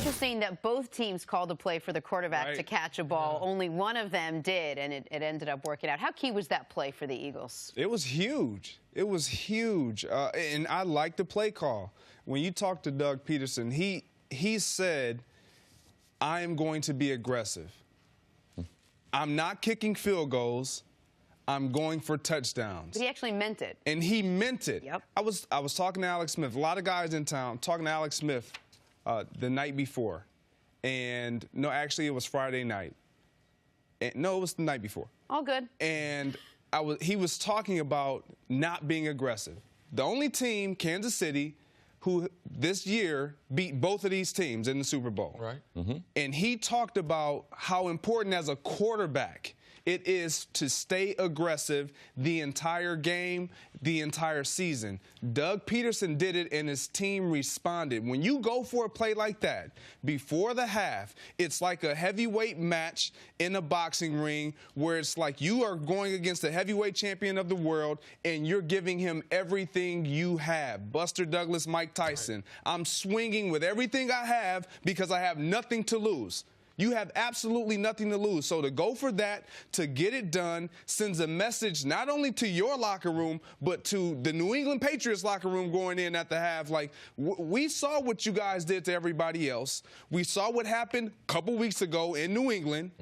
interesting that both teams called a play for the quarterback to catch a ball. Only one of them did, and it ended up working out. How key was that play for the Eagles? It was huge. It was huge. And I like the play call. When you talk to Doug Peterson, he said, I am going to be aggressive. I'm not kicking field goals. I'm going for touchdowns. But he actually meant it. And he meant it. Yep. I was talking to Alex Smith. A lot of guys in town talking to Alex Smith the night before. And no, actually it was Friday night. No, it was the night before. All good. And he was talking about not being aggressive. The only team, Kansas City, who this year beat both of these teams in the Super Bowl. Right. And he talked about how important as a quarterback it is to stay aggressive the entire game, the entire season. Doug Peterson did it, and his team responded. When you go for a play like that before the half, it's like a heavyweight match in a boxing ring where it's like you are going against the heavyweight champion of the world, and you're giving him everything you have. Buster Douglas, Mike Tyson. Right. I'm swinging with everything I have because I have nothing to lose. You have absolutely nothing to lose. So to go for that, to get it done, sends a message not only to your locker room, but to the New England Patriots locker room going in at the half. Like, we saw what you guys did to everybody else. We saw what happened a couple weeks ago in New England.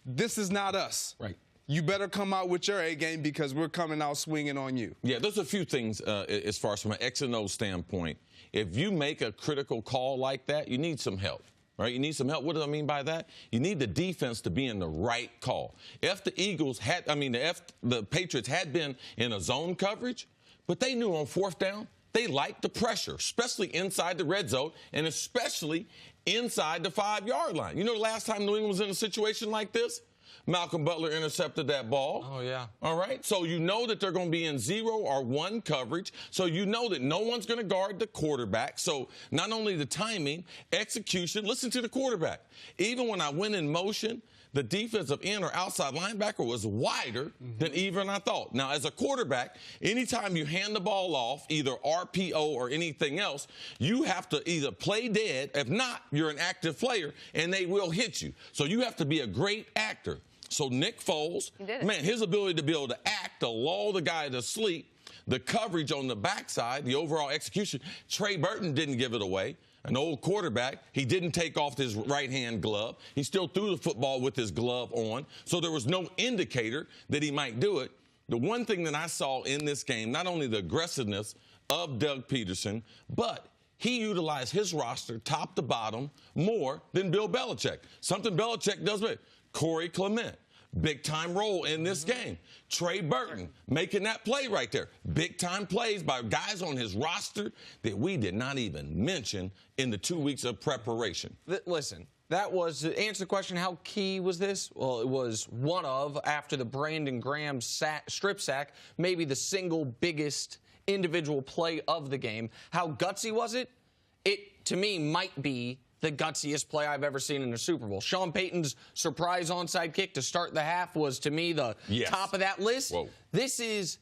This is not us. Right. You better come out with your A game because we're coming out swinging on you. Yeah, there's a few things as far as from an X and O standpoint. If you make a critical call like that, you need some help. Right, you need some help. What do I mean by that? You need the defense to be in the right call. If the Eagles had, the Patriots had been in a zone coverage, but they knew on fourth down, they liked the pressure, especially inside the red zone and especially inside the 5-yard line. You know the last time New England was in a situation like this? Malcolm Butler intercepted that ball. Oh, yeah. All right? So you know that they're going to be in 0 or 1 coverage. So you know that no one's going to guard the quarterback. So not only the timing, execution, listen to the quarterback. Even when I went in motion, the defensive end or outside linebacker was wider than even I thought. Now, as a quarterback, anytime you hand the ball off, either RPO or anything else, you have to either play dead. If not, you're an active player, and they will hit you. So you have to be a great actor. So Nick Foles, man, his ability to be able to act, to lull the guy to sleep, the coverage on the backside, the overall execution. Trey Burton didn't give it away. An old quarterback, he didn't take off his right-hand glove. He still threw the football with his glove on, so there was no indicator that he might do it. The one thing that I saw in this game, not only the aggressiveness of Doug Peterson, but he utilized his roster top to bottom more than Bill Belichick. Something Belichick does with Corey Clement. Big-time role in this game. Trey Burton making that play right there. Big-time plays by guys on his roster that we did not even mention in the 2 weeks of preparation. Listen, that was, to answer the question, how key was this? Well, it was one of, after the Brandon Graham strip sack, maybe the single biggest individual play of the game. How gutsy was it? It, to me, might be the gutsiest play I've ever seen in a Super Bowl. Sean Payton's surprise onside kick to start the half was, to me, the top of that list. Whoa. This is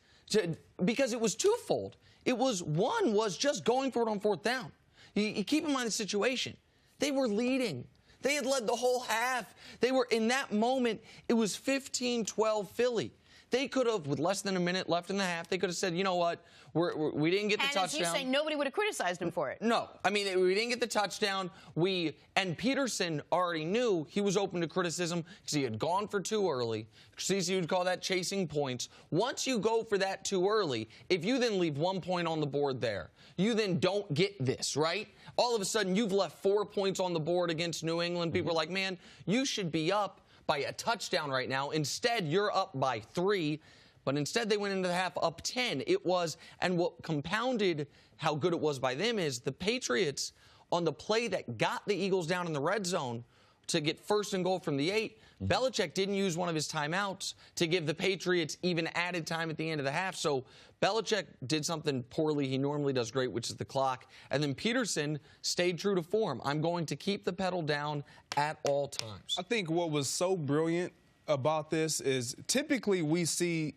because it was twofold. It was, one was just going for it on fourth down. You keep in mind the situation. They were leading. They had led the whole half. They were, in that moment, it was 15-12 Philly. They could have, with less than a minute left in the half, they could have said, you know what, we didn't get the touchdown. And as you say, nobody would have criticized him for it. No. I mean, we didn't get the touchdown. And Peterson already knew he was open to criticism because he had gone for too early. CC would call that chasing points. Once you go for that too early, if you then leave 1 point on the board there, you then don't get this, right? All of a sudden, you've left 4 points on the board against New England. People are like, man, you should be up by a touchdown right now. Instead, you're up by 3. But instead, they went into the half up 10. It was, and what compounded how good it was by them is the Patriots, on the play that got the Eagles down in the red zone to get first and goal from the 8, Belichick didn't use one of his timeouts to give the Patriots even added time at the end of the half. So Belichick did something poorly he normally does great, which is the clock. And then Peterson stayed true to form. I'm going to keep the pedal down at all times. I think what was so brilliant about this is typically we see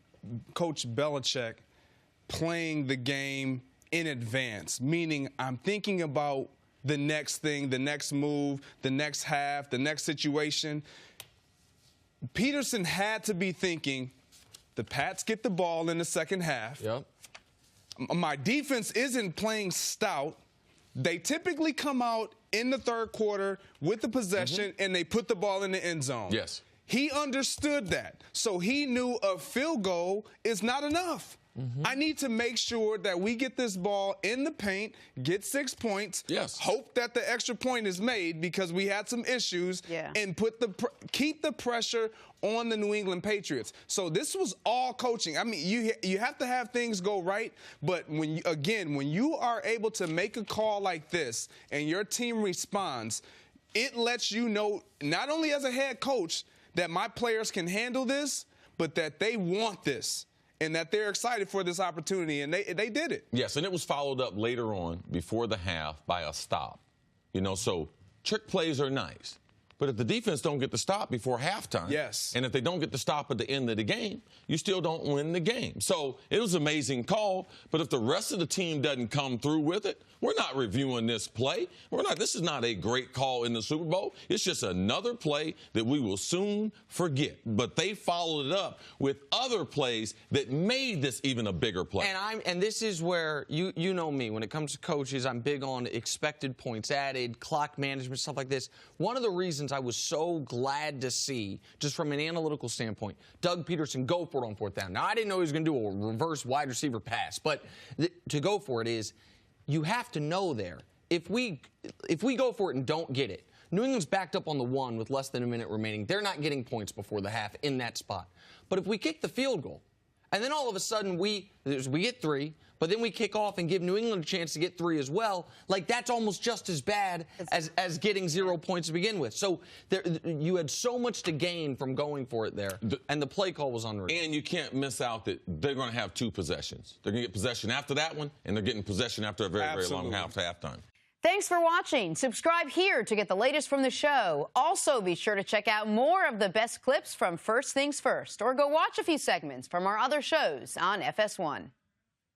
Coach Belichick playing the game in advance, meaning I'm thinking about the next thing, the next move, the next half, the next situation. Peterson had to be thinking, the Pats get the ball in the second half. Yep. My defense isn't playing stout. They typically come out in the third quarter with the possession, and they put the ball in the end zone. Yes. He understood that. So he knew a field goal is not enough. I need to make sure that we get this ball in the paint, get 6 points, hope that the extra point is made because we had some issues, and keep the pressure on the New England Patriots. So this was all coaching. I mean, you have to have things go right, but when you are able to make a call like this and your team responds, it lets you know, not only as a head coach, that my players can handle this, but that they want this. And that they're excited for this opportunity, and they did it. Yes, and it was followed up later on, before the half, by a stop. You know, so trick plays are nice. But if the defense don't get the stop before halftime, and if they don't get the stop at the end of the game, you still don't win the game. So it was an amazing call, but if the rest of the team doesn't come through with it, we're not reviewing this play. This is not a great call in the Super Bowl. It's just another play that we will soon forget. But they followed it up with other plays that made this even a bigger play. And this is where, you know me, when it comes to coaches, I'm big on expected points added, clock management, stuff like this. One of the reasons I was so glad to see, just from an analytical standpoint, Doug Peterson go for it on fourth down. Now, I didn't know he was going to do a reverse wide receiver pass, but to go for it is, you have to know there. If we go for it and don't get it, New England's backed up on the 1 with less than a minute remaining. They're not getting points before the half in that spot. But if we kick the field goal, and then all of a sudden we get 3, but then we kick off and give New England a chance to get 3 as well, like that's almost just as bad as getting 0 points to begin with. So you had so much to gain from going for it there, and the play call was unreal. And you can't miss out that they're going to have 2 possessions. They're going to get possession after that one, and they're getting possession after a very, very long halftime. Thanks for watching. Subscribe here to get the latest from the show. Also, be sure to check out more of the best clips from First Things First, or go watch a few segments from our other shows on FS1.